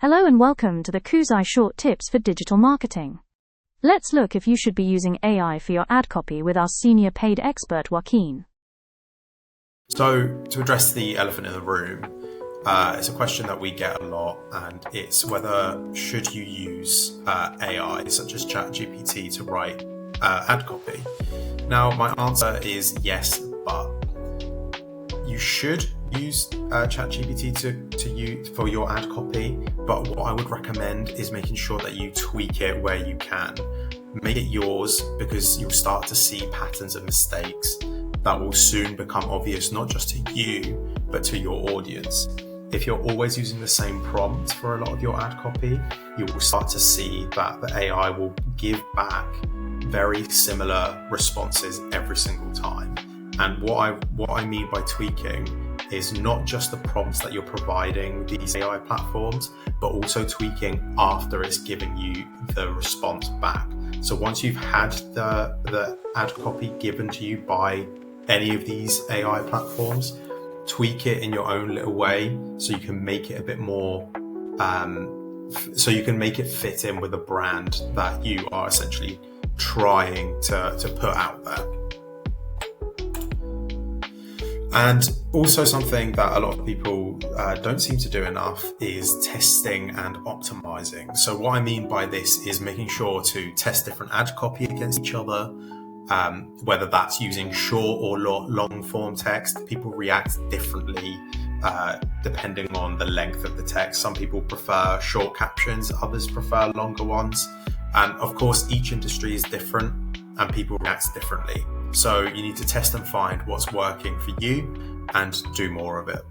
Hello and welcome to the Koozai Short Tips for Digital Marketing. Let's look if you should be using AI for your ad copy with our senior paid expert Joaquin. So to address the elephant in the room, it's a question that we get a lot, and it's whether should you use AI such as ChatGPT to write ad copy. Now my answer is yes, but you should use ChatGPT to use for your ad copy, but what I would recommend is making sure that you tweak it where you can. Make it yours, because you'll start to see patterns of mistakes that will soon become obvious, not just to you, but to your audience. If you're always using the same prompt for a lot of your ad copy, you will start to see that the AI will give back very similar responses every single time. And what I mean by tweaking is not just the prompts that you're providing these AI platforms, but also tweaking after it's giving you the response back. So once you've had the ad copy given to you by any of these AI platforms, tweak it in your own little way so you can make it a bit more, so you can make it fit in with the brand that you are essentially trying to put out there. And also something that a lot of people don't seem to do enough is testing and optimizing. So what I mean by this is making sure to test different ad copy against each other, whether that's using short or long form text. People react differently depending on the length of the text. Some people prefer short captions, others prefer longer ones. And of course, each industry is different and people react differently. So you need to test and find what's working for you and do more of it.